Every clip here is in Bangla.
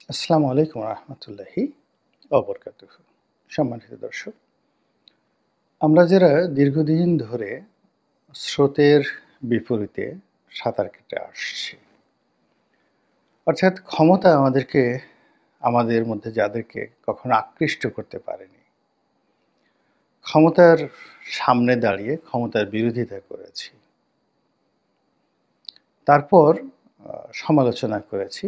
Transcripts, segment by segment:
আসসালামু আলাইকুম রহমতুল্লাহি অবরকাতুহু। সম্মানিত দর্শক, আমরা যারা দীর্ঘদিন ধরে স্রোতের বিপরীতে সাঁতার কেটে আসছি, অর্থাৎ ক্ষমতা আমাদের মধ্যে যাদেরকে কখনো আকৃষ্ট করতে পারেনি, ক্ষমতার সামনে দাঁড়িয়ে ক্ষমতার বিরোধিতা করেছি, তারপর সমালোচনা করেছি,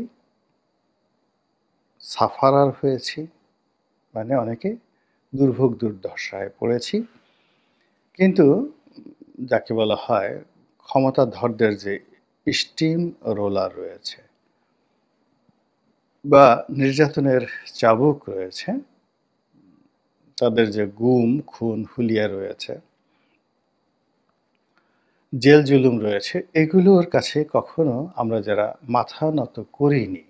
সাফারার হয়েছি, মানে অনেকে দুর্ভোগ দুর্দশায় পড়েছি। কিন্তু যাকে বলা হয় ক্ষমতাধরদের যে স্টিম রোলার রয়েছে বা নির্যাতনের চাবুক রয়েছে, তাদের যে গুম খুন হুলিয়া রয়েছে, জেল জুলুম রয়েছে, এগুলোর কাছে কখনো আমরা যারা মাথা নত করিনি,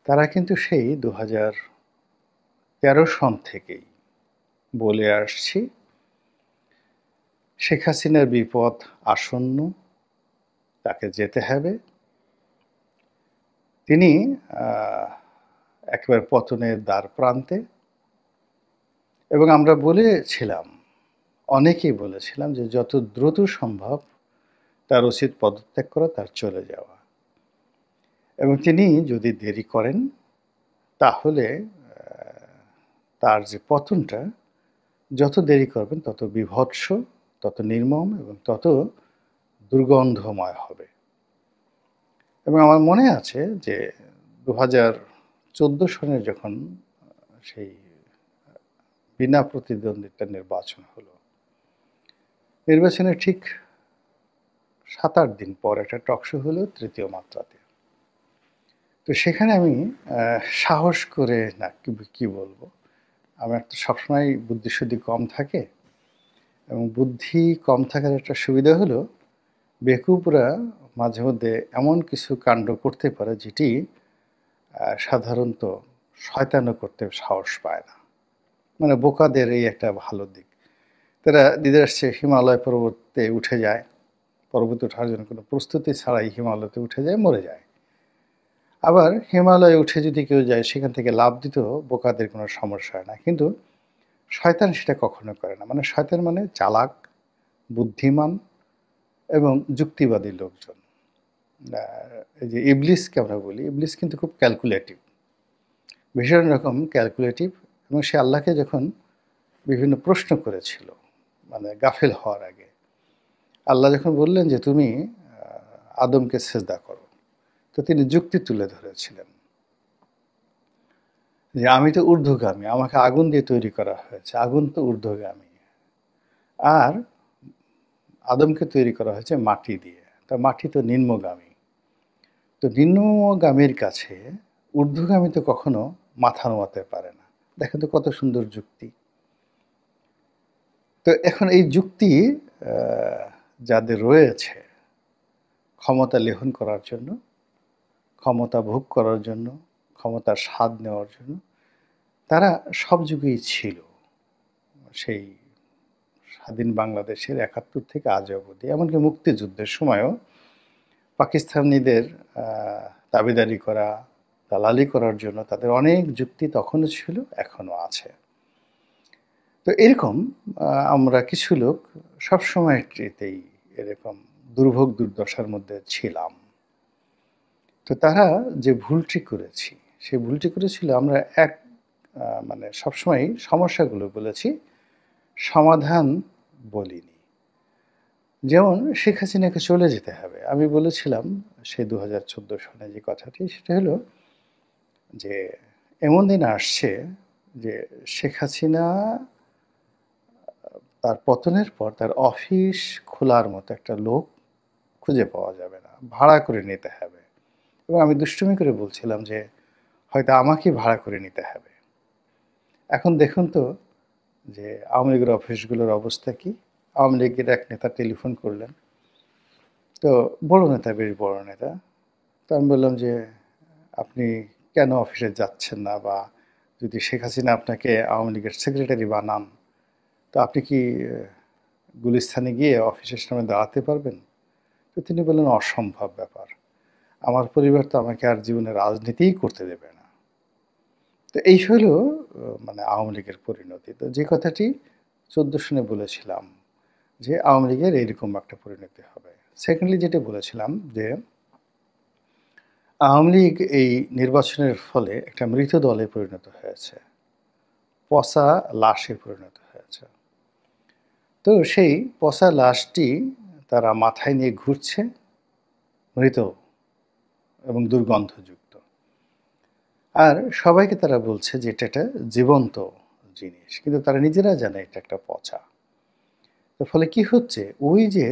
তারা কিন্তু সেই 2013 সন থেকেই বলে আসছি শেখ হাসিনার বিপদ আসন্ন, তাকে যেতে হবে। তিনি একেবারে পতনের দ্বার প্রান্তে, এবং আমরা বলেছিলাম, অনেকেই বলেছিলাম যে যত দ্রুত সম্ভব তার উচিত পদত্যাগ করা, তার চলে যাওয়া। এবং তিনি যদি দেরি করেন তাহলে তার যে পতনটা যত দেরি করবেন তত বীভৎস, তত নির্মম এবং তত দুর্গন্ধময় হবে। এবং আমার মনে আছে যে 2014 সনে যখন সেই বিনা প্রতিদ্বন্দ্বিতার নির্বাচন হলো, নির্বাচনের ঠিক 7-8 দিন পর একটা টকশো হলো তৃতীয় মাত্রাতে। তো সেখানে আমি সাহস করে, না কি বলবো, আমার তো সবসময় বুদ্ধিশুদ্ধি কম থাকে, এবং বুদ্ধি কম থাকার একটা সুবিধা হলো বেকুবরা মাঝে মধ্যে এমন কিছু কাণ্ড করতে পারে যেটি সাধারণত শয়তানও করতে সাহস পায় না। মানে বোকাদের এই একটা ভালো দিক। তারা দিদারসে হিমালয় পর্বতে উঠে যায়, পর্বতে ওঠার জন্য কোনো প্রস্তুতি ছাড়াই হিমালয়তে উঠে যায়, মরে যায়। আবার হিমালয়ে উঠে যদি কেউ যায়, সেখান থেকে লাফ দিতেও বোকাদের কোনো সমস্যা হয় না। কিন্তু শয়তান সেটা কখনো করে না। মানে শয়তান মানে চালাক, বুদ্ধিমান এবং যুক্তিবাদী লোকজন। এই যে ইবলিসকে আমরা বলি, ইবলিস কিন্তু খুব ক্যালকুলেটিভ, ভীষণ রকম ক্যালকুলেটিভ। এবং সে আল্লাহকে যখন বিভিন্ন প্রশ্ন করেছিল, মানে গাফেল হওয়ার আগে, আল্লাহ যখন বললেন যে তুমি আদমকে সেজদা করো, তো তিনি যুক্তি তুলে ধরেছিলেন যে আমি তো ঊর্ধ্বগামী, আমাকে আগুন দিয়ে তৈরি করা হয়েছে, আগুন তো ঊর্ধ্বগামী, আর আদমকে তৈরি করা হয়েছে মাটি দিয়ে, তা মাটি তো নিম্নগামী। তো নিম্নগামীর কাছে ঊর্ধ্বগামী তো কখনো মাথা নোয়াতে পারে না। দেখেন তো কত সুন্দর যুক্তি। তো এখন এই যুক্তি যাদের রয়েছে ক্ষমতা লেহন করার জন্য, ক্ষমতা ভোগ করার জন্য, ক্ষমতার স্বাদ নেওয়ার জন্য, তারা সব যুগেই ছিল। সেই স্বাধীন বাংলাদেশের ৭১ থেকে আজ অবধি, এমনকি মুক্তিযুদ্ধের সময়ও পাকিস্তানিদের দাবিদারি করা, দালালি করার জন্য তাদের অনেক যুক্তি তখনও ছিল, এখনও আছে। তো এরকম আমরা কিছু লোক সবসময়তেই এরকম দুর্ভোগ দুর্দশার মধ্যে ছিলাম। তো তারা যে ভুলটি করেছি, সেই ভুলটি করেছিল আমরা মানে সবসময় সমস্যাগুলো বলেছি, সমাধান বলিনি। যেমন শেখ হাসিনাকে চলে যেতে হবে। আমি বলেছিলাম সে 2014 সনে যে কথাটি, সেটা হলো যে এমন দিন আসছে যে শেখ হাসিনা তার পতনের পর তার অফিস খোলার মতো একটা লোক খুঁজে পাওয়া যাবে না, ভাড়া করে নিতে হবে। এবং আমি দুষ্টুমি করে বলছিলাম যে হয়তো আমাকেই ভাড়া করে নিতে হবে। এখন দেখুন তো যে আওয়ামী লীগের অফিসগুলোর অবস্থা কি। আওয়ামী লীগের এক নেতা টেলিফোন করলেন, তো বড় নেতা, বেশ বড় নেতা। তো আমি বললাম যে আপনি কেন অফিসে যাচ্ছেন না, বা যদি শেখ হাসিনা আপনাকে আওয়ামী লীগের সেক্রেটারি বানান, তো আপনি কি গুলিস্তানে গিয়ে অফিসের সামনে দাঁড়াতে পারবেন? তো তিনি বললেন অসম্ভব ব্যাপার, আমার পরিবার তো আমাকে আর জীবনে রাজনীতিই করতে দেবে না। তো এই হলো মানে আওয়ামী লীগের পরিণতি। তো যে কথাটি ১৪ সনে বলেছিলাম যে আওয়ামী লীগের এইরকম একটা পরিণতি হবে। সেকেন্ডলি যেটা বলেছিলাম যে আওয়ামী লীগ এই নির্বাচনের ফলে একটা মৃত দলে পরিণত হয়েছে। পচা লাশে পরিণত হয়েছে। তো সেই পচা লাশটি তারা মাথায় নিয়ে ঘুরছে, মৃত এবং দুর্গন্ধযুক্ত। আর সবাইকে তারা বলছে যে এটা একটা জীবন্ত জিনিস। কিন্তু তারা নিজেরা জানে এটা একটা পচা। তো ফলে কি হচ্ছে? ওই যে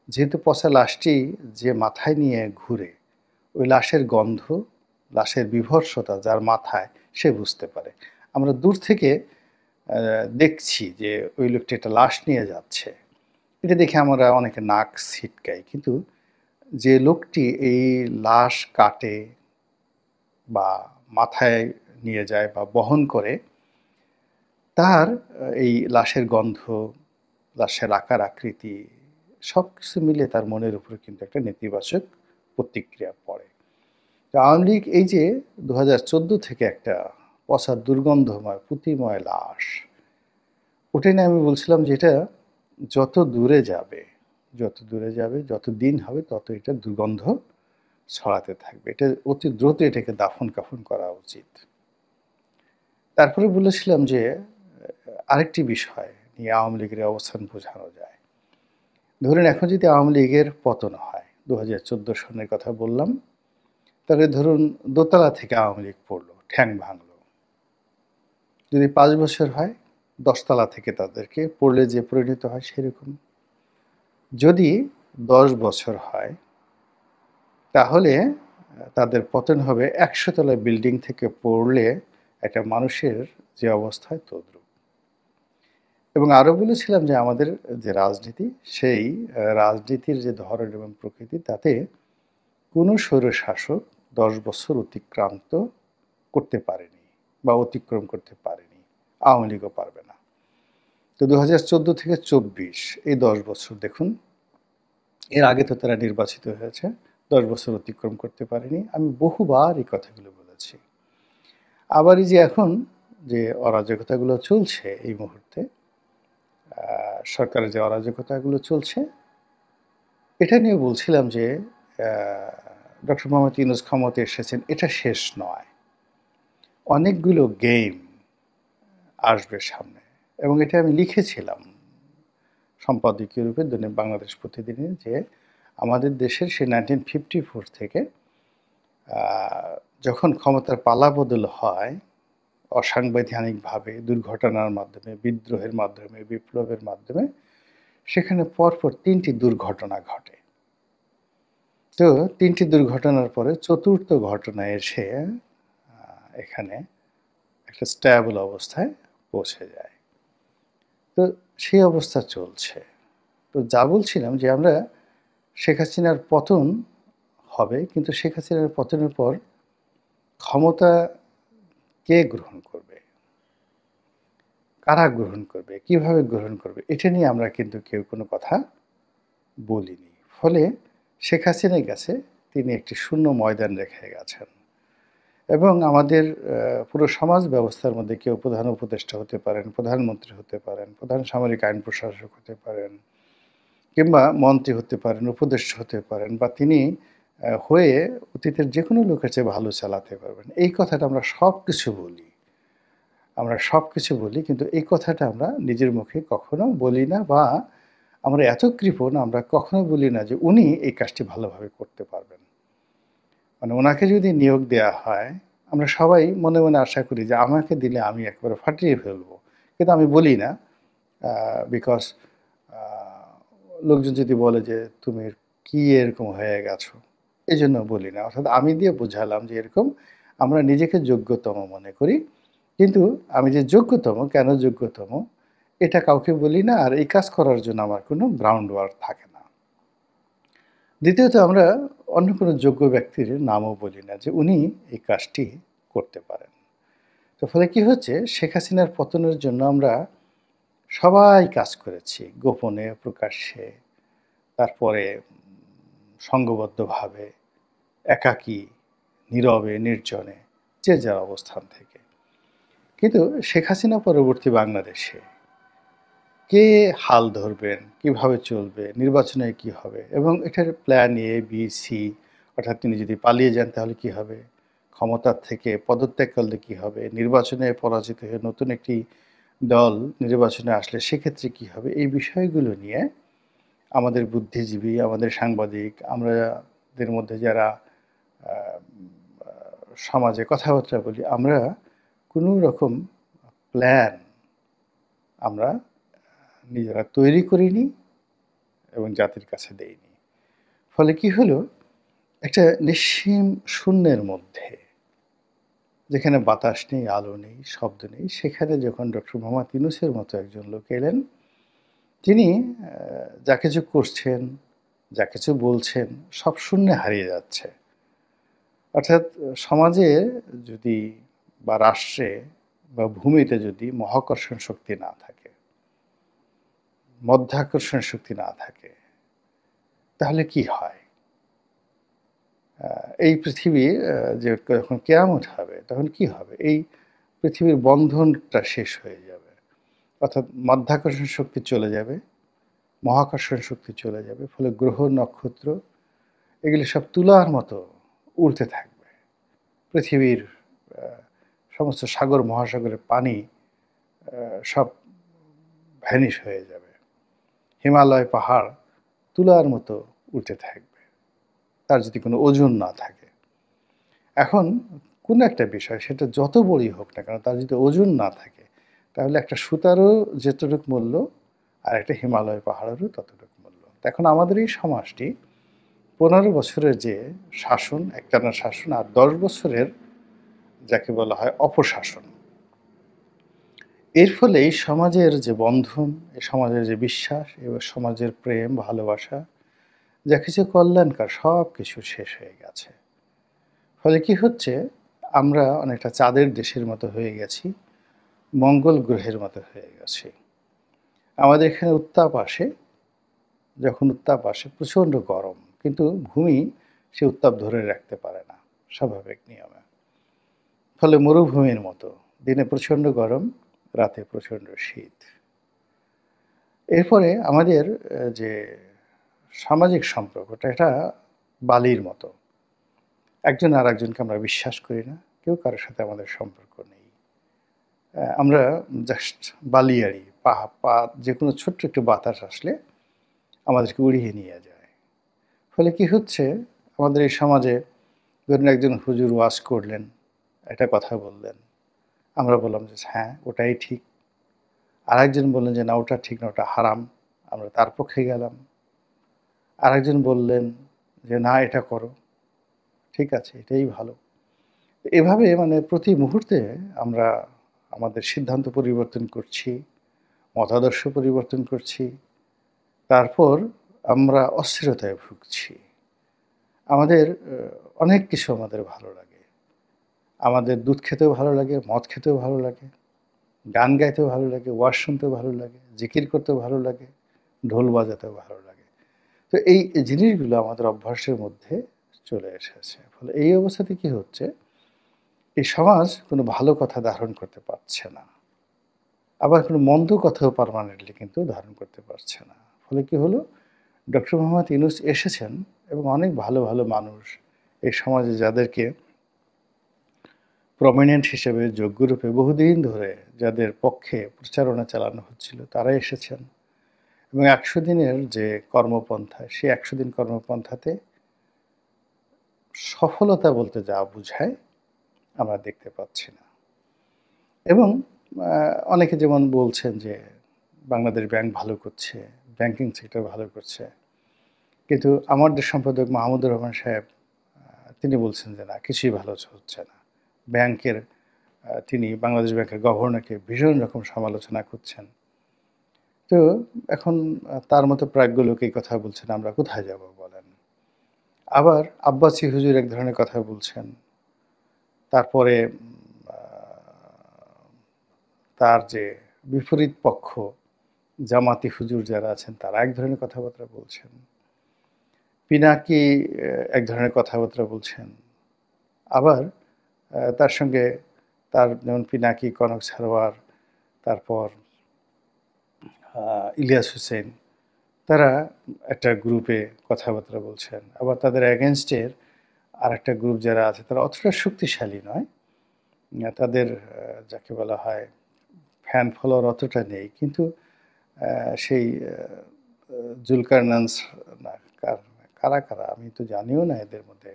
যেহেতু পচা লাশটি যে মাথায় নিয়ে ঘুরে, ওই লাশের গন্ধ, লাশের বীভৎসতা যার মাথায় সে বুঝতে পারে। আমরা দূর থেকে দেখছি যে ওই লোকটি একটা লাশ নিয়ে যাচ্ছে। এটা দেখে আমরা অনেকে নাক ছিটকাই। কিন্তু যে লোকটি এই লাশ কাটে বা মাথায় নিয়ে যায় বা বহন করে, তার এই লাশের গন্ধ, লাশের আকার আকৃতি সবকিছু মিলে তার মনের উপরে কিন্তু একটা নেতিবাচক প্রতিক্রিয়া পড়ে। তো আওয়ামী লীগ এই যে ২০১৪ থেকে একটা পচা দুর্গন্ধময় পুঁতিময় লাশ, ওটাই নিয়ে আমি বলছিলাম যে এটা যত দূরে যাবে, যত দূরে যাবে, যত দিন হবে তত এটা দুর্গন্ধ ছড়াতে থাকবে। এটা অতি দ্রুত এটাকে দাফন-কাফন করা উচিত। তারপরে বলেছিলাম যে আরেকটি বিষয় নিয়ে আওয়ামী লীগের অবস্থান বোঝানো যায়। ধরুন এখন যদি আওয়ামী লীগের পতন হয়, ২০১৪ সনের কথা বললাম, তাহলে ধরুন দোতলা থেকে আওয়ামী লীগ পড়লো, ঠ্যাং ভাঙলো। যদি ৫ বছর হয়, ১০ তলা থেকে তাদেরকে পড়লে যে পরিণত হয় সেরকম। যদি ১০ বছর হয়, তাহলে তাদের পতন হবে ১০০ তলা বিল্ডিং থেকে পড়লে একটা মানুষের যে অবস্থা হয় তদ্রূপ। এবং আরও বলেছিলাম যে আমাদের যে রাজনীতি, সেই রাজনীতির যে ধরন এবং প্রকৃতি, তাতে কোনো স্বৈরশাসক ১০ বছর অতিক্রান্ত করতে পারেনি বা অতিক্রম করতে পারেনি। আওয়ামী লীগও পারবে না। তো ২০১৪ থেকে ২৪ এই ১০ বছর দেখুন, এর আগে তো তারা নির্বাচিত হয়েছে, ১০ বছর অতিক্রম করতে পারেনি। আমি বহুবার এই কথাগুলো বলেছি। আবার এই যে এখন যে অরাজকতাগুলো চলছে এই মুহূর্তে, সরকারের যে অরাজকতাগুলো চলছে, এটা নিয়ে বলছিলাম যে ডক্টর মোহাম্মদ ইউনূস ক্ষমতায় এসেছেন, এটা শেষ নয়। অনেকগুলো গেম আসবে সামনে এবং এটা আমি লিখেছিলাম সম্পাদকীয় রূপে দৈনিক বাংলাদেশ প্রতিদিনে যে আমাদের দেশের সেই 1954 থেকে যখন ক্ষমতার পালাবদল হয় অসাংবিধানিকভাবে, দুর্ঘটনার মাধ্যমে, বিদ্রোহের মাধ্যমে, বিপ্লবের মাধ্যমে, সেখানে পরপর ৩টি দুর্ঘটনা ঘটে। তো ৩টি দুর্ঘটনার পরে ৪র্থ ঘটনায় এসে এখানে একটা স্ট্যাবল অবস্থায় পৌঁছে যায়। তো সেই অবস্থা চলছে। তো যা বলছিলাম যে আমরা শেখ হাসিনার পতন হবে, কিন্তু শেখ হাসিনার পতনের পর ক্ষমতা কে গ্রহণ করবে? কারা গ্রহণ করবে? কিভাবে গ্রহণ করবে? এটা নিয়ে আমরা কিন্তু কেউ কোনো কথা বলিনি। ফলে শেখ হাসিনার কাছে তিনি একটি শূন্য ময়দান রেখে গেছেন। এবং আমাদের পুরো সমাজ ব্যবস্থার মধ্যে কেউ প্রধান উপদেষ্টা হতে পারেন, প্রধানমন্ত্রী হতে পারেন, প্রধান সামরিক আইন প্রশাসক হতে পারেন, কিংবা মন্ত্রী হতে পারেন, উপদেষ্টা হতে পারেন, বা তিনি হয়ে অতীতের যেকোনো লোকের চেয়ে ভালো চালাতে পারবেন। এই কথাটা আমরা সবকিছু বলি। আমরা সবকিছু বলি, কিন্তু এই কথাটা আমরা নিজের মুখে কখনো বলি না, বা আমরা এত কৃপণ আমরা কখনো বলি না যে উনি এই কাজটি ভালোভাবে করতে পারবেন। মানে ওনাকে যদি নিয়োগ দেয়া হয়, আমরা সবাই মনে, মনে আশা করি যে আমাকে দিলে আমি একেবারে ফাটিয়ে ফেলবো। কিন্তু আমি বলি না। বিকজ আ লোকজন যদি বলে যে, "তুমি কি এরকম হয়ে গেছো?" এজন্য বলি না। অর্থাৎ আমি দিয়ে বোঝালাম যে এরকম আমরা নিজেকে যোগ্যতম মনে করি। কিন্তু আমি যে যোগ্যতম, কেন যোগ্যতম এটা কাউকে বলি না। আর এই কাজ করার জন্য আমার কোনো গ্রাউন্ড ওয়ার্ক থাকে না। দ্বিতীয়ত আমরা অন্য কোনো যোগ্য ব্যক্তির নামও বলি না যে উনি এই কাজটি করতে পারেন। তো ফলে কি হচ্ছে, শেখ হাসিনার পতনের জন্য আমরা সবাই কাজ করেছি গোপনে, প্রকাশ্যে, তারপরে সংঘবদ্ধভাবে। একাকী, নীরবে, নির্জনে, যে যার অবস্থান থেকে। কিন্তু শেখ হাসিনা পরবর্তী বাংলাদেশে কে হাল ধরবেন, কিভাবে চলবে, নির্বাচনে কি হবে এবং এটার প্ল্যান এ, বি, সি, অর্থাৎ তিনি যদি পালিয়ে যান তাহলে কি হবে? ক্ষমতার থেকে পদত্যাগ করলে কি হবে? নির্বাচনে পরাজিত হয়ে নতুন একটি দল নির্বাচনে আসলে সেক্ষেত্রে কি হবে? এই বিষয়গুলো নিয়ে আমাদের বুদ্ধিজীবী, আমাদের সাংবাদিক, আমাদের মধ্যে যারা আ আ সমাজে কথাবার্তা বলি, আমরা কোনো রকম প্ল্যান আমরা নিজেরা তৈরি করিনি এবং জাতির কাছে দেইনি। ফলে কি হলো? একটা নিঃসীম শূন্যের মধ্যে, যেখানে বাতাস নেই, আলো নেই, শব্দ নেই, সেখানে যখন ডক্টর মোহাম্মদ ইউনূসের মতো একজন লোক এলেন, তিনি যা কিছু করছেন, যা কিছু বলছেন, সব শূন্যে হারিয়ে যাচ্ছে। অর্থাৎ সমাজে যদি বা রাষ্ট্রে বা ভূমিতে যদি মহাকর্ষণ শক্তি না থাকে, মধ্যাকর্ষণ শক্তি না থাকে, তাহলে কি হয়? আ এই পৃথিবী যে যখন কেয়ামত হবে তখন কি হবে? এই পৃথিবীর বন্ধনটা শেষ হয়ে যাবে। অর্থাৎ মাধ্যাকর্ষণ শক্তি চলে যাবে, মহাকর্ষণ শক্তি চলে যাবে। ফলে গ্রহ, নক্ষত্র এগুলি সব তুলার মতো উড়তে থাকবে। পৃথিবীর আ সমস্ত সাগর মহাসাগরের পানি সব ভ্যানিশ হয়ে যাবে। হিমালয় পাহাড় তুলার মতো উড়তে থাকবে। তার যদি কোনো ওজন না থাকে। এখন কোনো একটা বিষয় সেটা যত বড়ই হোক না কেন তার যদি ওজন না থাকে তাহলে একটা সুতারও যেতটুক মূল্য আর একটা হিমালয় পাহাড়েরও ততটুকু মূল্য। তো এখন আমাদের এই সমাজটি ১৫ বছরের যে শাসন, একটানা শাসন আর ১০ বছরের যাকে বলা হয় অপশাসন। এর ফলে এই সমাজের যে বন্ধন, এই সমাজের যে বিশ্বাস, এবার সমাজের প্রেম, ভালোবাসা যা কিছু কল্যাণকর সবকিছু শেষ হয়ে গেছে। ফলে কি হচ্ছে? আমরা অনেকটা চাঁদের দেশের মতো হয়ে গেছি, মঙ্গল গ্রহের মতো হয়ে গেছি। আমাদের এখানে উত্তাপ আসে, যখন উত্তাপ আসে প্রচণ্ড গরম। কিন্তু ভূমি সে উত্তাপ ধরে রাখতে পারে না স্বাভাবিক নিয়মে। ফলে মরুভূমির মতো দিনে প্রচণ্ড গরম, রাতে প্রচণ্ড শীত। এরপরে আমাদের যে সামাজিক সম্পর্কটা এটা বালির মতো। একজন আরেকজনকে আমরা বিশ্বাস করি না। কেউ কারো সাথে আমাদের সম্পর্ক নেই। আমরা জাস্ট বালিয়াড়ি। পা যেকোনো ছোট্ট একটু বাতাস আসলে আমাদেরকে উড়িয়ে নিয়ে যায়। ফলে কি হচ্ছে? আমাদের এই সমাজে ধরুন একজন হুজুর ওয়াজ করলেন, একটা কথা বললেন। আমরা বললাম যে, "হ্যাঁ, ওটাই ঠিক।" আরেকজন বললেন যে, "না, ওটা ঠিক না, ওটা হারাম।" আমরা তার পক্ষে গেলাম। আরেকজন বললেন যে, "না, এটা করো। ঠিক আছে, এটাই ভালো।" এভাবে মানে প্রতি মুহূর্তে আমরা আমাদের সিদ্ধান্ত পরিবর্তন করছি, মতাদর্শ পরিবর্তন করছি। তারপর আমরা অস্থিরতায় ভুগছি। আমাদের অনেক কিছু আমাদের ভালো লাগে। আমাদের দুধ খেতেও ভালো লাগে, মদ খেতেও ভালো লাগে, গান গাইতেও ভালো লাগে, ওয়াজ শুনতেও ভালো লাগে, জিকির করতেও ভালো লাগে, ঢোল বাজাতেও ভালো লাগে। তো এই জিনিসগুলো আমাদের অভ্যাসের মধ্যে চলে এসেছে। ফলে এই অবস্থাতে কি হচ্ছে? এই সমাজ কোনো ভালো কথা ধারণ করতে পারছে না। আবার কোনো মন্দ কথাও পার্মানেন্টলি কিন্তু ধারণ করতে পারছে না। ফলে কি হলো? ডক্টর মোহাম্মদ ইউনূস এসেছেন এবং অনেক ভালো, ভালো মানুষ এই সমাজে যাদেরকে প্রমিনেন্ট হিসেবে যোগ্যরূপে বহুদিন ধরে যাদের পক্ষে প্রচারণা চালানো হচ্ছিল তারা এসেছেন এবং ১০০ দিনের যে কর্মপন্থা সেই ১০০ দিন কর্মপন্থাতে সফলতা বলতে যা বুঝায় আমরা দেখতে পাচ্ছি না। এবং আ অনেকে যেমন বলছেন যে বাংলাদেশ ব্যাংক ভালো করছে, ব্যাংকিং সেক্টর ভালো করছে। কিন্তু আমার দেশ সম্পাদক মাহমুদুর রহমান সাহেব তিনি বলছেন যে না কিছুই ভালো হচ্ছে না। ব্যাংকের তিনি বাংলাদেশ ব্যাংকের গভর্নরকে ভীষণ রকম সমালোচনা করছেন। তো এখন তার মতো প্রাজ্ঞ লোক এই কথা বলছেন আমরা কোথায় যাব বলেন? আবার আব্বাসী হুজুর এক ধরনের কথা বলছেন। তারপরে আ তার যে বিপরীত পক্ষ জামাতি হুজুর যারা আছেন তারা এক ধরনের কথাবার্তা বলছেন। পিনাকি এক ধরনের কথাবার্তা বলছেন। আবার তার সঙ্গে তার যেমন পিনাকি, কনক সারোয়ার, তারপর আ ইলিয়াস হোসেন তারা একটা গ্রুপে কথাবার্তা বলছেন। আবার তাদের এগেইনস্ট এর আরেকটা গ্রুপ যারা আছে তারা অতটা শক্তিশালী নয়। তাদের যাকে বলা হয় ফ্যান ফলোয়ার অতটা নেই। কিন্তু সেই জুলকারনাইন না কার কারা আমি তো জানিও না এদের মধ্যে।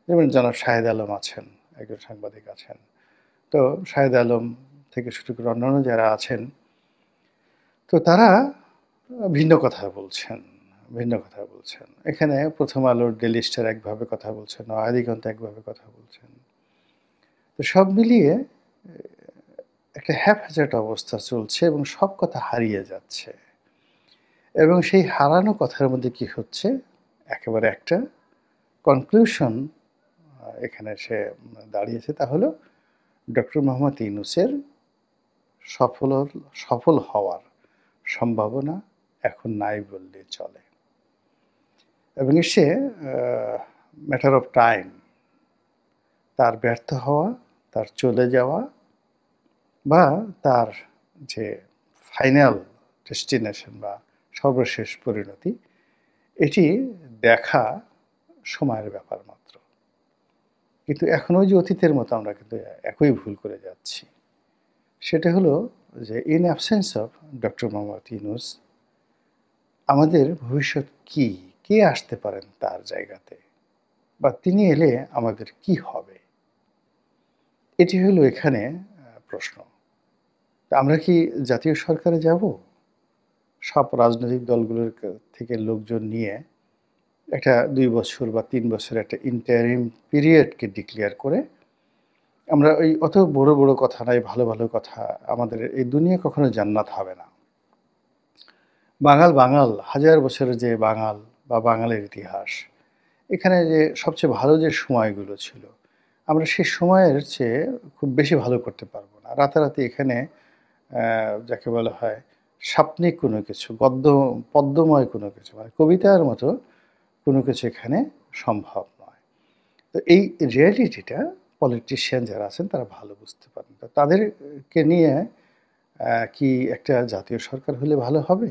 যেমন জনাব শাহেদ আলম আছেন, একজন সাংবাদিক আছেন। তো শাহেদ আলম থেকে শুরু করে অন্যান্য যারা আছেন, তো তারা ভিন্ন কথা বলছেন, ভিন্ন কথা বলছেন। এখানে 'প্রথম আলোর' ডেইলি স্টার একভাবে কথা বলছেন, নয়াদিগন্ত একভাবে কথা বলছেন। তো সব মিলিয়ে একটা হ্যাপহ্যাজার্ড অবস্থা চলছে এবং সব কথা হারিয়ে যাচ্ছে। এবং সেই হারানো কথার মধ্যে কি হচ্ছে? একেবারে একটা কনক্লুশন এখানে এসে দাঁড়িয়েছে। তা হলো ডক্টর মোহাম্মদ ইউনূসের সফল সফল হওয়ার সম্ভাবনা এখন নাই বললেই চলে। এবং সে ম্যাটার অফ টাইম তার ব্যর্থ হওয়া, তার চলে যাওয়া বা তার যে ফাইনাল ডেস্টিনেশন বা সর্বশেষ পরিণতি এটি দেখা সময়ের ব্যাপার মাত্র। কিন্তু এখন ওই যে অতীতের মতো আমরা কিন্তু একই ভুল করে যাচ্ছি। সেটা হলো যে in absence of doctor Mohammad Yunus আমাদের ভবিষ্যৎ কি? কে আসতে পারেন তার জায়গাতে? বা তিনি এলে আমাদের কি হবে? এটি হলো এখানে প্রশ্ন। তা আমরা কি জাতীয় সরকারে যাব? সব রাজনৈতিক দলগুলোর থেকে লোকজন নিয়ে একটা ২ বছর বা ৩ বছরের একটা ইন্টারিম পিরিয়ডকে ডিক্লেয়ার করে আমরা ওই অত বড়, বড় কথা নয়, ভালো, ভালো কথা আমাদের এই দুনিয়া কখনো জান্নাত হবে না। বাঙাল হাজার বছরের যে বাঙাল বা বাঙালের ইতিহাস, এখানে যে সবচেয়ে ভালো যে সময়গুলো ছিল, আমরা সে সময়ের চেয়ে খুব বেশি ভালো করতে পারব না। রাতারাতি এখানে যাকে বলা হয় সাপ্নিক কোনো কিছু, পদ্যময় কোনো কিছু মানে কবিতার মতো কোনো কিছু এখানে সম্ভব নয়। তো এই রিয়ালিটিটা পলিটিশিয়ান যারা আছেন তারা ভালো বুঝতে পারেন। তো তাদেরকে নিয়ে কি একটা জাতীয় সরকার হলে ভালো হবে?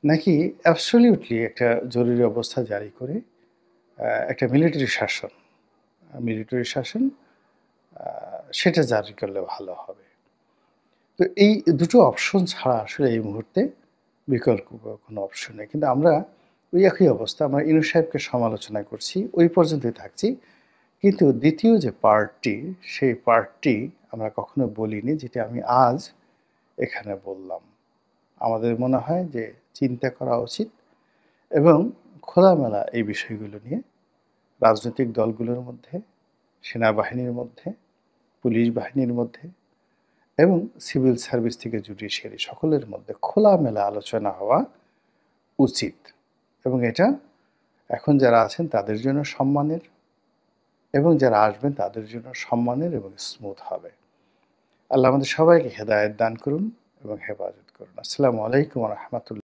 নাকি অ্যাবসোলিউটলি একটা জরুরি অবস্থা জারি করে একটা মিলিটারি শাসন আ সেটা জারি করলে ভালো হবে। তো এই দুটো অপশন ছাড়া আসলে এই মুহূর্তে বিকল্প কোনো অপশন নেই। কিন্তু আমরা ওই একই অবস্থা আমরা ইউনূস সাহেবকে সমালোচনা করছি, ওই পর্যন্তই থাকছি। কিন্তু দ্বিতীয় যে পার্টটি, সেই পার্টটি আমরা কখনো বলিনি যেটা আমি আজ এখানে বললাম। আমাদের মনে হয় যে চিন্তা করা উচিত এবং খোলামেলা এই বিষয়গুলো নিয়ে রাজনৈতিক দলগুলোর মধ্যে, সেনাবাহিনীর মধ্যে, পুলিশ বাহিনীর মধ্যে এবং সিভিল সার্ভিস থেকে জুডিশিয়ারি সকলের মধ্যে খোলামেলা আলোচনা হওয়া উচিত। এবং এটা এখন যারা আছেন তাদের জন্য সম্মানের এবং যারা আসবেন তাদের জন্য সম্মানের এবং স্মুথ হবে। আল্লাহ আমাদের সবাইকে হেদায়েত দান করুন এবং হেফাজত করুন। আসসালামু আলাইকুম ওয়া রাহমাতুল্লাহ।